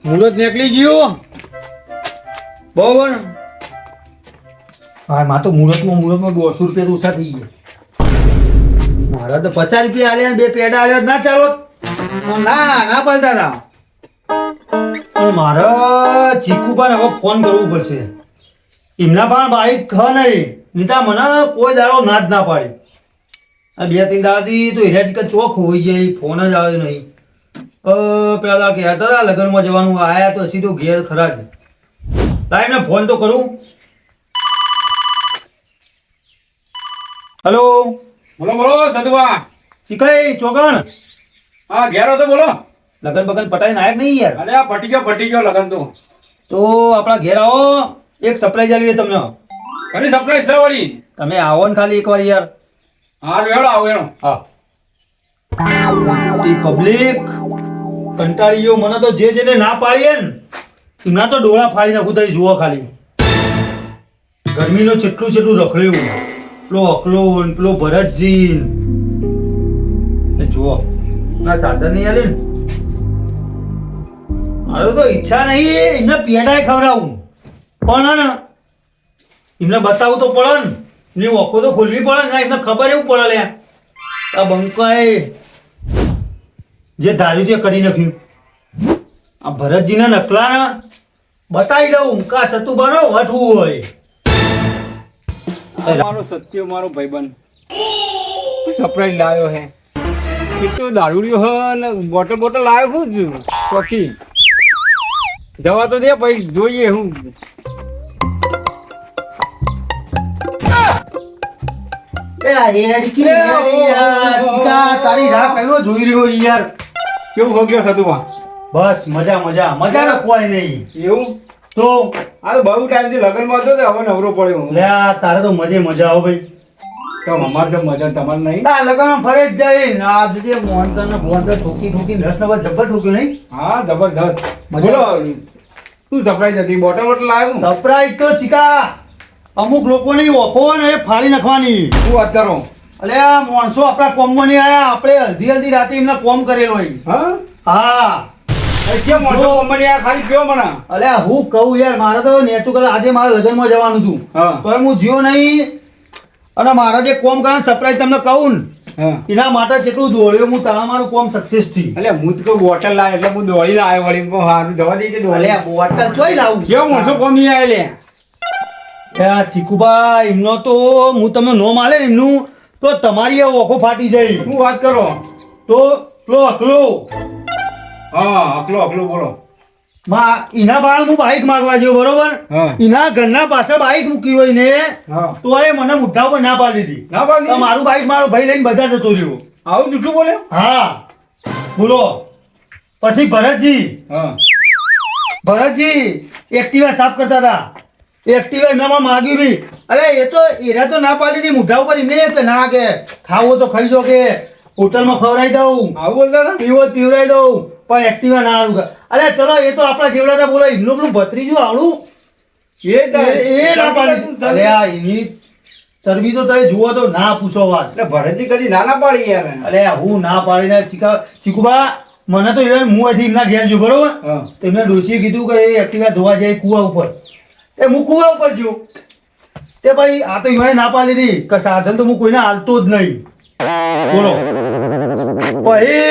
મુહૂર્ત નીકળી ગયો બરોબર. હા માં તો મુહૂર્તમાં 200 રૂપિયા ઓછા થઈ ગયા. મારા તો 50 રૂપિયા આલ્યા ને 2 પેડા આલ્યા ના ચાલો ના પડતા ના. પણ મારે ચીકુ પર હવે ફોન કરવું પડશે. એમના પણ બાઈક ખ નહીં નીતા મને કોઈ દાડો ના જ ના પાડી. આ 2-3 દાડાથી તો હીરા ચીકન ચોક હોઈ જાય ફોન જ આવે નહીં. પેલા કહેતા હતા લગ્નમાં જવાનું આયા તો સીધો ઘેર ખરા જ. તાઈ ને ફોન તો કરું. હેલો બોલો સદુભા. ચીકાઈ ચોકણ. હા ઘેર હતો બોલો. લગન બગન પટાઈ નાયક નહીં યાર. અરે આ પટી ગયો લગન તો આપણા ઘેર આવો. એક સરપ્રાઈઝ આલી તમને. ઘણી સરપ્રાઈઝ છે વળી. તમે આવો ને ખાલી એકવાર યાર. હા વેળો આવો વેળો. હા પબ્લિક કંટાળી ગયો. મને તો જે જેને ના પાડીએ ને એમના તો ડોળા ફાડી નાખું. તમે જુઓ ખાલી ગરમીનો છેટલું રખડ્યું. પેલો અકલો પેલો ભરતજી જુઓ ના સાધન નહીં આલે ને. મારે તો ઈચ્છા નહીં એમને પેડાય ખવડાવું પણ ને એમને બતાવવું તો પડે ને. એની ઓખો તો ખોલવી પડે ને. એમને ખબર એવું પડે લે આ બંકાએ જે ધાર્યું તે કરી નાખ્યું. આ ભરતજીના નકલાને બતાવી દઉં કા સતુબાનો વટવું હોય. મારો સત્ય મારો ભાઈબંધ સરપ્રાઈઝ લાવ્યો હે. એક તો દારૂડિયો હે ને બોટલ લાવ્યો હું જ ચોકી. જવા તો દે ભાઈ જોઈએ હું. તારી રાહ કયો જોઈ રહ્યો યાર. કેવું હો ગયો સતુભા? બસ મજા કોઈ નહીં. એવું તો આ તો બહુ ટાઈમથી લગ્નમાં હતો તો હવે નવરો પડ્યો. લે તારે તો મજા આવો ભાઈ. તો અમારે તો મજા તમારે નહીં. આ લગનમાં ફરે જ જાય ને. આ જે મોહનતર ને ભુવનતર ઠોકી રસ નવા જબ્બર ઠોક્યું નહીં. હા જબરદસ્ત. બોલો શું સરપ્રાઈઝ હતી? બોટલ લાવ્યો. સરપ્રાઈઝ તો ચીકા અમુક લોકોની ઓખો ને એ ફાડી નાખવાની. શું વાત કરો? અલે આ માણસો આપણા કોમમાં નહીં આયા. આપણે હલ્દી રાતે એમને કોમ કરેલો હોય. હા કેમ મોટો કંપની આ ખાલી કયો મને? અલે હું કહું યાર મારે તો નેચું કરે આજે મારે લગ્નમાં જવાનું હતું તો હું જીઓ નહીં. અને મારા જે કોમ કરવાનું સરપ્રાઈઝ તમને કહું ને એના માટે જેટલું દોડ્યો હું તમારું કોમ સક્સેસ થયું. એટલે હું તો બોટલ લાવ એટલે હું દોડીને આવ્યો વળી કહું હારું જવા દે. અલે બોટલ ચોઈ લાવું? કેવો મોટો કોમ નહીં આવે લે. ચીકુબા એમનો તો હું તમને નો માલે ને એમનું તો તમારી ઓખો ફાટી જાય. શું વાત કરો? તો પેલો અકલો હા અકલો બોલો. એના બાળ હું બાઈક માગવા ગયો બરોબર. એના ઘરના પાસે બાઈક મૂકી હોય ને તો એ મને મુદ્દા ઉપર ના પાડી દીધી. મારું બાઈક મારો ભાઈ લઈને બજાર જતો રહ્યો. આવું જૂઠું બોલે? હા બોલો. પછી ભરતજી એક્ટિવા સાફ કરતા હતા. એક્ટિવા એમનામાં માગ્યું બી. અરે એ તો એરા તો ના પાડી દીધી મુદ્દા ઉપર. એમને કે ના કે ખાવો તો ખાઈ જો કે હોટલમાં ખવડાવી દઉં. આવું બોલતા હતા? પીવડાવી દઉં પણ એક્ટિવા ના આવું. અરે ચલો એ તો આપણા જેવડા હતા બોલો. એમનું પેલું ભત્રીજું આવડું એ ના પાડી. અરે આ એની ચરબી તો તમે જુઓ તો ના પૂછો વાત. એટલે ભરતજી કદી ના પાડી યાર. અરે હું ના પાડીને ચીકુબા મને તો હું અહીંથી એમના ઘેર જો બરોબર. તો એમને ડોશીએ કીધું કે એ એક્ટિવા ધોવા જાય કુવા ઉપર. હું કુવા ઉપર જો તે ભાઈ આ તો એમને ના પાડી દીધી કે સાધન તો હું કોઈને હાલતો જ નહીં બોલો. પછી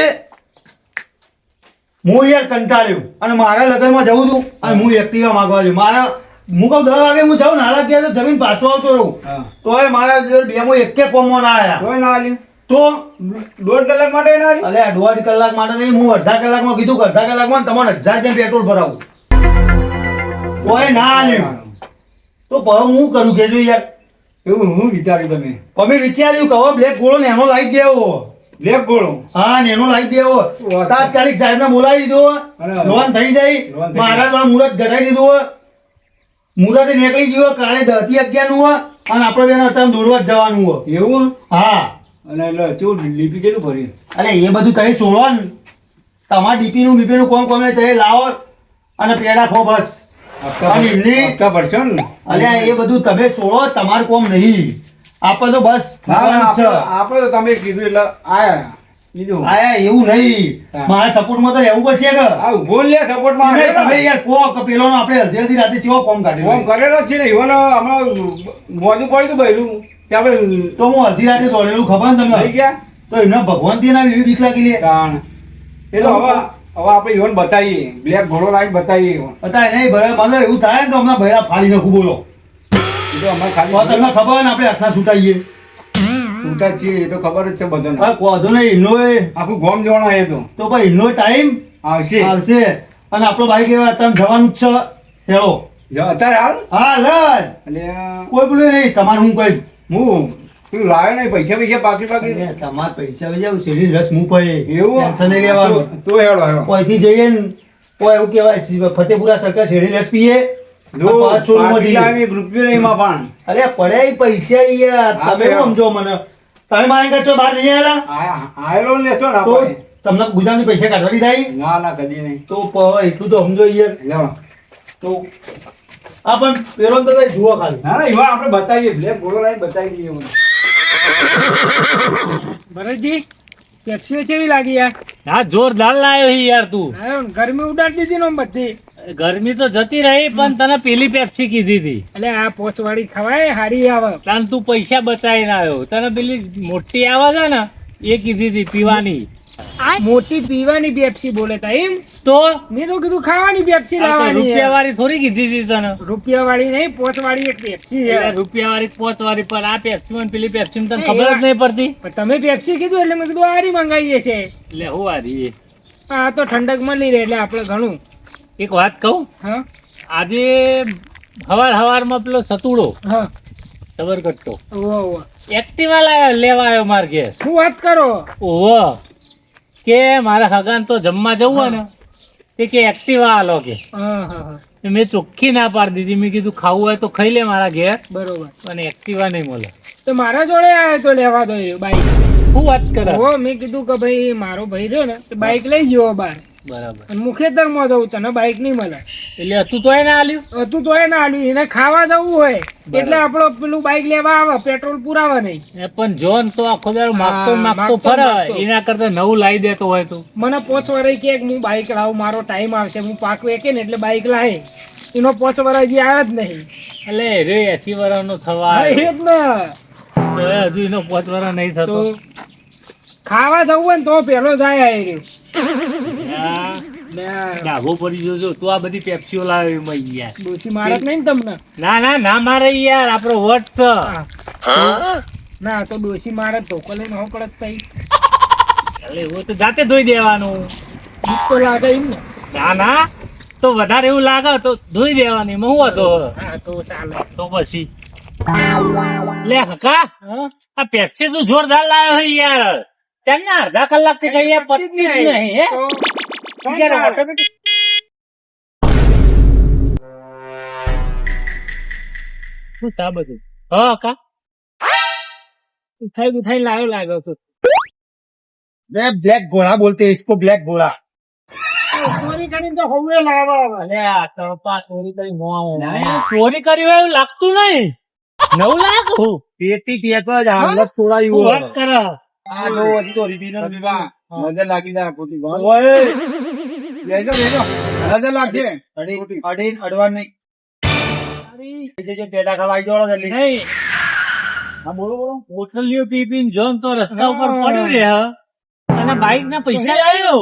હું યાર કંટાળ્યું અને મારા લગ્નમાં જવું હતું અને હું એક્ટિવા માંગવા છું. હું કહું 10 વાગે હું જાઉં નાળા ગયા તો જમીન પાછો આવતો રહું તો મારા બેમાં એકે કોમમાં ના આવ્યા. તો 1.5 કલાક માટે ના આવી? અરે 1.5 કલાક માટે નહીં. હું અડધા કલાકમાં કીધું કે અડધા કલાકમાં તમારે 1000 રૂપિયા પેટ્રોલ ભરાવું તોય ના આવ્યું. તો હું કરું કેજો યાર. એવું હું વિચાર્યું તમે? અમે વિચાર્યું કે હવે બ્લેક ગોળો નેનો લાવી દેવો. બ્લેક ગોળો? હા નેનો લાવી દેવો. તાત્કાલિક સાહેબ ને બોલાવી દીધો. લોન થઈ જાય. મારા મુહૂર્ત ઘટાડી દીધું. મુહૂર્તે નીકળી ગયો. કાલે 10 થી 11 નું અને આપણે બેન અત્યારે દોડવા જ જવાનું હોય. એવું? હા. અને એટલે કેવું ડીપી કેટલું ભર્યું? અરે એ બધું તમે છોડો ને. તમારા ડીપી નું કોમ તમે તે લાવો અને પેડા ખો બસ. હપ્તા ભરશો ને? અરે એ બધું તમે છોડો. તમારું કોમ નહીં. આપણે તો બસ આપણે તો તમે કીધું એટલે આયા. બીજું આયા એવું નહીં હા. મારા સપોર્ટમાં તો રહેવું પડશે કે આ ઉભો લે સપોર્ટમાં તમે તમે યાર કો કે પેલોનો આપણે અડધી અડધી રાતે ચેવો કોમ કાઢ્યો ફોન કરેલો જ છે ને ઈવન હમણાં મોજું પડ્યું હતું બૈરું કે આપણે તો હું અડધી રાતે દોડેલું ખબર ને થઈ તમને ગયા તો એમને ભગવાન થી ના એવી બીક લાગી લે તાણ એ તો હવે આપણે ઈવન બતાવીએ બ્લેક ઘોડો લાઈન બતાવીએ ઈવન. અત્યારે નહીં ભરે મને એવું થાય ને તો હમણાં ભૈયા ફાડી નાખું બોલો એ તો અમારે તો ખાલી તમને ખબર ને આપણે હાથના છૂટાઈએ છૂટા છીએ એ તો ખબર જ છે બધાને હવે કોધો નહીં એમનો આખું ગોમ જોવાનો એ તો ભાઈ એમનો ટાઈમ આવશે આવશે અને આપણો ભાઈ કેવા તમે જવાનું જ છે હેલો અત્યારે હાલ હા લડ એટલે કોઈ બોલે નહીં તમારે હું કહી હું તું લાવે નહીં પૈસા બાકી તમારે પૈસા વહી જાવ શેરી રસ મૂક એવું ટેન્શન નહીં લેવાનું તો હેડો હેડો કોઈથી જઈએ ને કોઈ એવું કહેવાય ફતેપુરા સરકાર શેરી રસ પીએ જો પાંચ સોળમાં જઈએ. એક રૂપિયો નહીં એમાં પણ અરે પડે ઈ પૈસા યાર હા, તમે ભાઈ. શું સમજો મને તમે મારી કાચો બહાર નહીં આવેલા આયેલો ને લેશો ને તો આપણે. તમને ગુજરાતની પૈસા કાઢવાની થાય ના ના કદી નહીં તો એટલું તો સમજો યાર લેવા તો આ પણ પેલો તો તઈ જુઓ ખાલી ના ના ઈવન આપણે બતાવીએ બ્લેક ઘોડો લાઈન બતાવી દઈએ મને. ભરતજી પેપ્સીઓ કેવી લાગી યાર હા જોરદાર લાયો છે યાર તું હા, ગરમી ઉડાડી દીધી ને આમ બધી ગરમી તો જતી રહી પણ તને પેલી પેપ્સી કીધી હતી એટલે આ પોચવાળી ખવાય હારી આવે તાન તું પૈસા બચાવીને આવ્યો તને પેલી મોટી આવે છે ને એ કીધી હતી પીવાની મોટી પીવાની પેપ્સી બોલે તા એમ તો મેં તો કીધું ખાવાની પેપ્સી લાવવાની રૂપિયા વાળી થોડી કીધી હતી તને રૂપિયા વાળી નહીં પોચવાળી એક પેપ્સી છે રૂપિયા વાળી 5 વાળી પણ આ પેપ્સી માં પેલી પેપ્સી તને ખબર જ નહીં પડતી પણ તમે પેપ્સી કીધું એટલે મેં કીધું હારી મંગાવીએ છે એટલે હું વારી આ તો ઠંડક મળી રહે એટલે આપણે ઘણું એક વાત કહું હા આજે હવારમાં પેલો સતુડો હા સબર કટ્ટો ઓવા ઓવા એક્ટિવા લેવા આવ્યો માર ઘેર શું વાત કરો ઓહો કે મારા હગાન તો જમવા જવું હોય ને તે કે એક્ટિવા આલો કે હા હા હા તો મેં ચોખ્ખી ના પાડી દીધી મેં કીધું ખાવું હોય તો ખાઈ લે મારા ઘેર બરોબર અને એક્ટિવા નહીં મળે તો મારા જોડે આવ્યો તો લેવા દો બાઈક શું વાત કરે હો મેં કીધું કે ભાઈ મારો ભાઈ રહ્યો ને બાઈક લઈ ગયો બહાર બરાબર અને મુખેતરમાં જવું તને બાઈક નહીં મળે એટલે તું તો એને આલ્યું તું તો એ ના આલ્યું એને ખાવા જવું હોય એટલે આપણો પેલું બાઈક લેવા આવે પેટ્રોલ પુરાવે નહીં એ પણ જોન તો આખો દાડો માગતો ને હા, માગતો માગતો ફરે માગતો. એના કરતા નવું લાવી દેતો હોય તો મને પોચવારે કે હું બાઈક લાવું મારો ટાઈમ આવશે હું પાક વેકે ને એટલે બાઈક લાવે એનો પોચવારે હજી આવ્યો જ નહીં એટલે રે 80 વર્ષનો થવા હા, એ આવ્યો. જ ને તો હજુ એનો 5 વર્ષ નહીં થતો તો ખાવા જવું હોય ને તો પેલો જાય આ રહ્યો. આ ને ડાઘો પડી ગયો જો તું આ બધી પેપ્સીઓ લાવ્યો એમાં યાર ડોશી મારે જ નહીં ને તમને ના મારે યાર આપણો વટ છે હા. ના તો ડોશી મારે ધોકો લઈને હું પડત થઈ એટલે એવું તો જાતે ધોઈ દેવાનું બીક તો લાગે એમ ને ના તો વધારે એવું લાગે તો ધોઈ દેવાની એમાં હું હતો હા તો ચાલે તો પછી લે હકા આ પેપ્સી તું જોરદાર લાવ્યો છે યાર તેને અડધા કલાક થી કઈ પતી જ નહીં હે તો યાર automatic. શું થા બધું હા કા થઈ લાવ્યો લાગ્યો છું ब्लैक घोड़ा बोलते हैं इसको ब्लैक घोड़ा ચોરી કરીને તો હવે લાવો અલે આ તળપા ચોરી કરી નો આવો ચોરી કરી હોય એવું લાગતું નહીં નવું લાગું पेटी पेपर हालत थोड़ा ही શું हुआ વાત કરે आ लो अभी तो original નજર લાગી જાય ખોટી વાત. ओए લેજો નજર લાગશે अड़े अड़वा नहीं જે પેડા ખવાઈ જોડો જલ્દી નહીં હા બોલો બોલો કોથળીઓ પી પીને જોન તો રસ્તા ઉપર પડ્યું રે અને બાઈક ના પૈસા લાવ્યો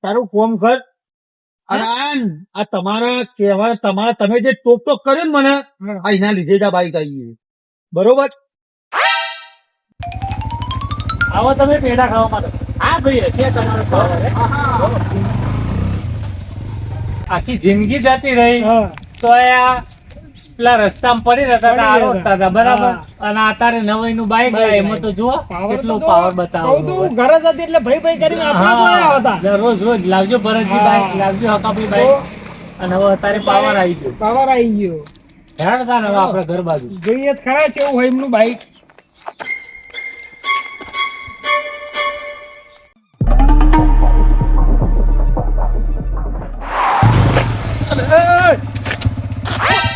તારું કોમ કર અને આ તમારા કહેવાય તમારા તમે જે ટોક ટોક કર્યો ને મને આ એના લીધે જ આ બાઈક આવી બરોબર આવો તમે પેડા ખાવા માટે હા ભાઈ છે તમારો ખાવા આખી જિંદગી જતી રહી હા તો આ પેલા રસ્તામાં પડી રહેતા હતા પડી આરોટતા હતા બરાબર હા. અને અત્યારે નવાઈ નું બાઈક લાવે એમાં તો જુઓ પાવર કેટલો તો પાવર કહું તો બતાવો હું ઘરે જ હતી એટલે ભાઈ ભાઈ કરીને આપણા જોડે આવતા રોજ રોજ લાવજો ભરતજી હા. બાઈક લાવજો હકાભાઈ બાઈક અને હવે અત્યારે પાવર આવી ગયો પાવર આવી ગયો હેડતા ને હવે આપડે ઘર બાજુ જોઈએ જ ખરા છે એવું હોય એમનું બાઈક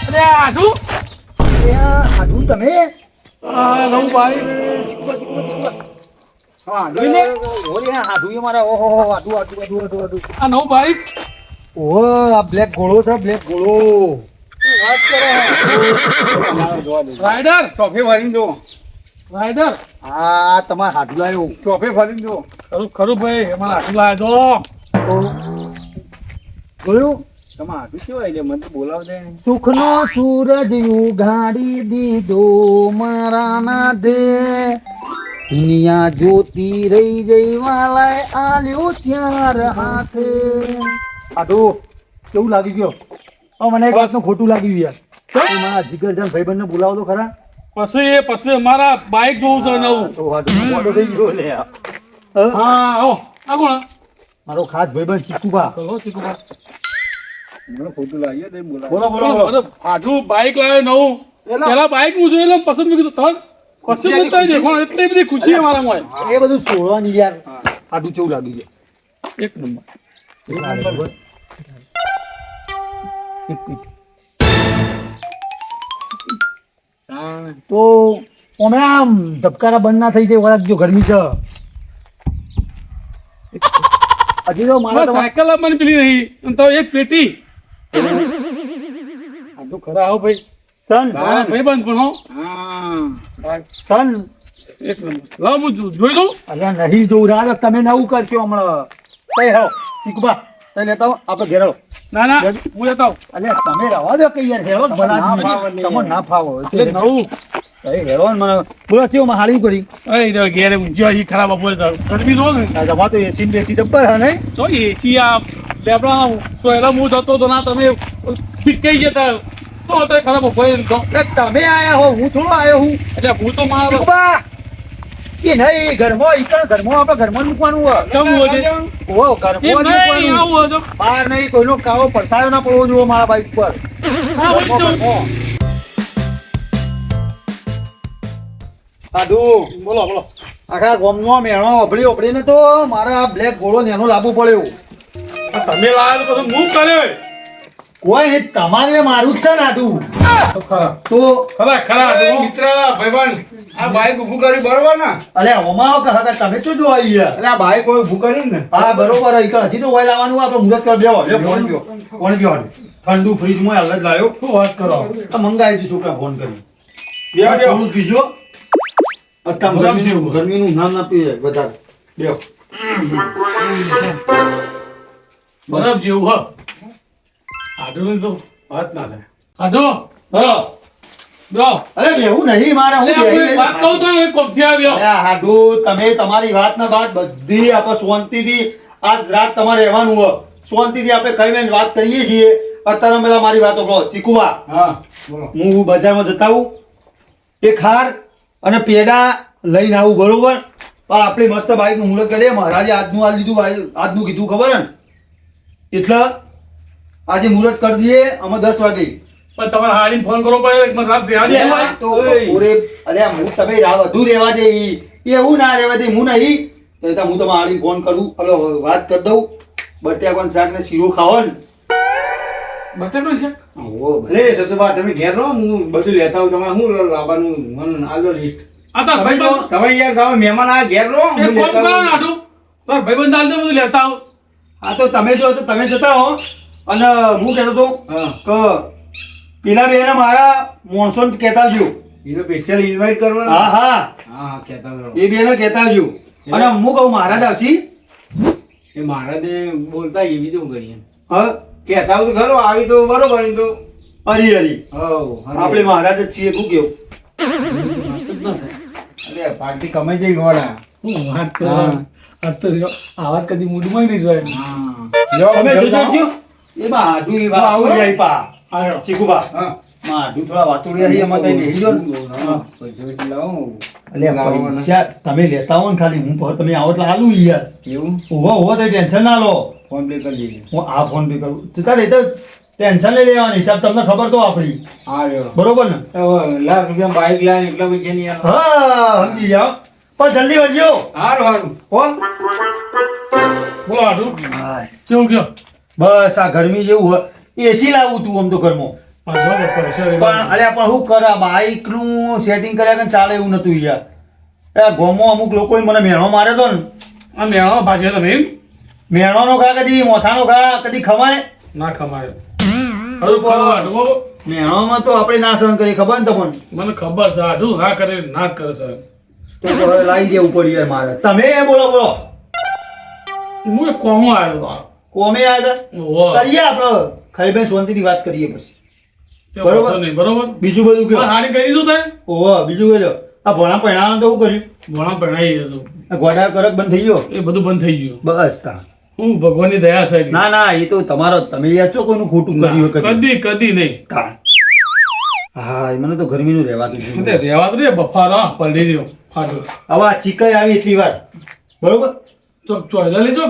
અરે આધુ આધુ તમે હા જોઈ લે. ઓલી આ હાડું એ મારા ઓહો હાડું. આ નવું બાઈક ઓહો આ બ્લેક ઘોડો છે બ્લેક ઘોડો. વાત કરે રાઈડર ચોફે ફરીને જો રાઈડર આ તમારે હાડું લાવ્યો. ચોફે ફરીને જો ખરું ભાઈ એમાં આટલું લાવે તો જોયું તમે આટલું કેવું એટલે મને તો બોલાવ દે સુખનો સૂરજ ઉગાડી દીધો મારા નાથે દુનિયા જોતી રહી જઈ વાલાએ આલ્યો ચાર હાથે. આડું કેવું લાગી ગયો? મને એક વાતનું ખોટું લાગી ગયું યાર. મારા જીગરજાન ભાઈબંધને બોલાવો તો ખરા. પછી અમારા બાઈક જોવું છે નવું તો હાડું મોડો થઈ ગયો લે. હા આવો આ કોણ મારો ખાસ ભાઈબંધ ચીકુભા. ચલો ચીકુભા મને ખોટું લાગ્યું તે બોલાવ બોલો બોલો બોલો. આજુ બાઈક લાવ્યો નવું પેલા બાઈક હું જોઈ લઉં પસંદ કીધું તરત પસંદ જ દેખો એટલી બધી ખુશી છે મારામાં એ બધું છોડવાની યાર. આડું કેવું લાગી ગયું? એક નંબર એક મિનિટ. હા તો અમે આમ ધબકારા બંધ ના થઈ જાય વળગજો ગરમી છે. હજી તો મારા તમારે સાયકલ આપવાની પેલી નહીં અને તો એક પેટી આ તો ખરા આવો ભાઈ સન ભાઈ બંધ પણ હો હા સન એક નંબર લાવ હું જોઈ દઉં અલ્યા નહીં જોઉં રાહ તમે નવું કરશો હમણાં. કઈ હો ચીકુભા તઈ લેતા આવો આપણે ઘેર આવો. ના ના હું લેતા આવું અલ્યા તમે રવા દો કે યાર હેરો બના તમને ના ફાવો એટલે નવું હેરો મને બોલો ચેવો માં હાલી કરી. અરે ઘેરે ઊંઝ્યો અહીં ખરાબ બપોરે તો ગરમી જો ને તમારે તો એસી ને બેસી જબ્બર હે નહીં? તો એસી આ લેબડા તો એલા હું જતો તો ના તમે ફીટકાઈ જતા તો અત્યારે ખરાબ બપોરે લીધો એટલે તમે આયા હો હું થોડો આયો હું. એટલે હું તો મારા ચીકુભા એ નહીં ઘરમાં આપણે ઘરમાં જ મૂકવાનું હોય. ચમ હોય છે ઓહો ઘરમાં જ એ ભાઈ મૂકવાનું. આવું હતો બહાર નહીં કોઈનો કાવો પડછાયો ના પડવો જોઈએ મારા બાઈક પર. હા હોય તો સાધુ બોલો બોલો આખા ગામનો મેણો ઓભળીને તો મારે આ બ્લેક ઘોડો નેનો લાવવો પડ્યો. આ તમે લાવ્યો તો પછી હું કર્યો કોઈ નહીં તમારે મારું જ છે ને આડું. તો ખરા તો ખરા અરે મિત્ર ભાઈબંધ આ બાઈક ઊભું કર્યું બરોબર ને અલે ઓમાઓ કે હકા તમે શું જોવા અહીંયા? અરે આ બાઈક કોઈ ઊભું કર્યું ને હા બરોબર હજી તો ઓઇલ લાવવાનું આપણે મુરત કરી દેવો. લે ફોન ગયો ઠંડુ ફ્રીજમાં હાલ જ લાવ્યો. શું વાત કરો આ મંગાવી દીધું છોકરા ફોન કરી. બેહો, બેહો. થોડું પીજો. અત્યારે બરાબર છે. ગરમીનું નામ ના પીએ વધારે. બેહો. બરફ જેવું હ આધો તો વાત ના થાય આધો હલો. જો અરે બેહું નહીં મારે હું અરે આપણે બેહી વાત કહું તો એક કોફથી આવ્યો અરે હાડુ તમે તમારી વાત ના બાદ બધી આપણે શાંતિથી આજ રાત તમારે રહેવાનું હોય. શાંતિથી આપણે કઈ મેં વાત કરીએ છીએ. અત્યારે પેલા મારી વાતો કહો. ચીકુભા હા બોલો હું બજારમાં જતા આવું એક હાર અને પેડા લઈને આવું બરોબર. પણ આપણે મસ્ત બાઈકનું મુહૂર્ત કરીએ. મહારાજે આજનું આ લીધું આજનું કીધું ખબર ને એટલે આજે મુહૂર્ત કરી દઈએ અમે 10 વાગે. પણ તમારે હાડીને ફોન કરવો પડે મને રાત ધ્યાન નહીં આવે. તો બપોરે અલ્યા હું તમે વધુ રહેવા દે એવું ના રહેવા દે હું નહીં તો હું તમારે હાડીને ફોન કરું હલો વાત કરી દઉં. બટાકાનું શાક ને શીરો ખાવો ને. બટેટો છે ઓહો લે સતુભા તમે ઘેર રહો હું બધું લેતા આવું તમારે શું લાવવાનું મને આલો લિસ્ટ આ તાર તમે ભાઈબંધ તમે યાર તમે મહેમાન આ ઘેર રહો હું એક ફોન લેતા કરો આવું. ને આડું તાર ભાઈબંધ આલજો બધું લેતા આવો હા તો તમે જો તો તમે જતા હો. અને હું કહેતો હતો હા કે પેલા બેને મારા મોનસોન કહેતા આવજો. એનો સ્પેશિયલ ઇન્વાઇટ કરવાનો હા હા હા કહેતા રહો એ બેને કહેતા આવજો. અને હું કહું મહારાજ આવશી એ મહારાજે બોલતા એવી તો કરીએ હા કહેતા આવું તો ખરો આવી તો બરોબર નહીં તો હરી હરી હવ આપણે મહારાજ જ છીએ શું કેવું? અરે પાર્ટી કમાઈ જઈ ગોળા હું વાત કરવા આ તો જો આ વાત કદી મૂડમાં નહીં જોય હા તમે જોજો છો? એ માધુ એ વાતુડી આઈ પા આવ્યો ચીકુભા હા માધુ થોડા વાતુડી આઈ એમાં તઈ બેહી જો ને. હા. પૈસા લાવો અલ્યા પૈસા તમે લેતા હો ને ખાલી હું કહું તમે આવો એટલે આલું યાર. એવું ઉભો તો ટેન્શન ના લો. ફોન પે કરી દેજો હું આ ફોન પે કરું તારે એ તો ટેન્શન લઈ લેવાની હિસાબ તમને ખબર તો આપણી હા રહ્યો બરોબર ને? લાખ રૂપિયા બાઈક લાવીને એટલા પૈસા નહીં આલો. હા સમજી જાઓ પણ જલ્દી વળજો હારું હારું હો. બોલો આડું હાય. કેવું ગયો બસ આ ગરમી જેવું હોય એસી લાવું તું આમ તો ઘરમાં પાછો પૈસા પણ અલ્યા પણ હું કરા બાઈક નું સેટિંગ કર્યા કે ચાલે એવું નતું યાર એ ગોમો અમુક લોકોએ મને મેણો માર્યો તો ને. આ મેળો ભાજ્યો તમે એમ મેણોનો ઘા કદી મોથાનો ઘા કદી ખવાય. ના ખમાયો ખરું ખરું આઢું મેણોમાં તો આપણે ના સહન કરીએ, ખબર ને તમને. મને ખબર છે આઢું ના કરે ના જ કરે સર તો હવે લાવી દેવું પડ્યું યાર મારે. તમે બોલો બોલો. હું એક કોમો આવ્યો કોમે આવ્યા હતા? કરીએ આપણે ખાઈ ભાઈ શાંતિથી વાત કરીએ પછી. બરોબર. નહીં બરોબર બીજું બધું કયો? હાડી કરી દીધું તે ઓહો બીજું કહેજો. આ ભણા પહેણાવાનું તો શું કર્યું? ભણા ભણાઈ હતું આ ગોડા કરક બંધ થઈ ગયો? એ બધું બંધ થઈ ગયું બસ તા. હું ભગવાનની દયા છે એટલી. ના ના એ તો તમારો જ. તમે યાર છો કોઈનું ખોટું કર્યું હોય કદી? કદી કદી નહીં તા. હા એ મને તો ગરમીનું રહેવાતું જ એટલે નહીં. રહેવા દે બફારો પલટી રહ્યો ફાટ્યો હવે આ ચીકાઈ આવી એટલી વાર બરોબર. તો ચોયલા લેજો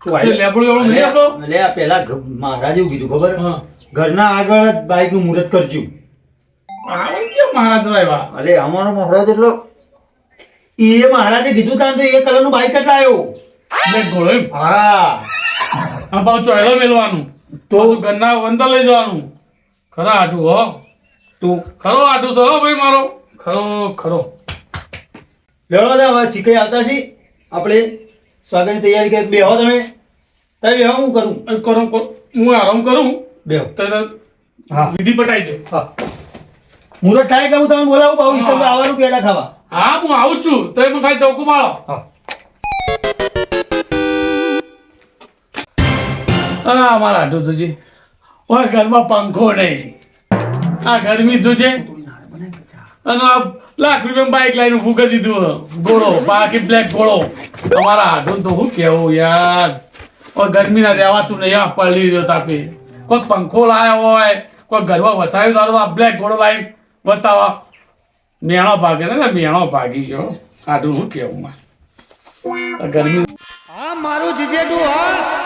કે લેબડો એવડો નહીં આપણો એટલે આ પેલા મહારાજ એવું કીધું ખબર? હા ઘરના આગળ જ બાઈક નું મુહૂર્ત કરજો. આવડે કેમ મહારાજ આવ્યા અલે અમારો મહારાજ એટલો એ મહારાજે કીધું તા તો એ કલર નું બાઈક જ લાવ્યો. બ્લેક ઘોડો એમ હા આ પાછું ચોયલો મેલવાનું તો ઘરના વંદર લઈ જવાનું ખરા આટું હો તો ખરો આટું છે હો ભાઈ મારો ખરો ખરો લેવડો દા હવે ચીકાઈ આવતા છે આપણે સ્વાગતની તૈયારી કરી. બેહો તમે. તમે બેહો હું કરું. કરું હું આરામ કરું બેહો. તને હા વિધિ પટાઈ દે હા મુહૂર્ત થાય એટલે હું તમને બોલાવું પાછું. ઈ તમને આવવાનું પેડા ખાવા. હા હું આવું જ છું તો એમાં ખાલી ટોકું મારો હા હા મારા આટું જોજે ઓય ઘરમાં પંખો નહીં આ ગરમી જોજે અને આ લાખ રૂપિયા બાઈક લાઈને ઊભું કરી દીધું ઘોડો બાકી બ્લેક ઘોડો અમારા આટું તો શું કેવું યાર ઓય ગરમી ના રહેવાતું નહીં આ પડી રહ્યો તાપે કોઈ પંખો લાવ્યો હોય કોઈ ઘરમાં વસાવ્યું તારું આ બ્લેક ઘોડો લાવીને બતાવા મેણો ભાગે ને મેણો ભાગી ગયો આટું શું કેવું માં ગરમી હા મારું જીજેડું હા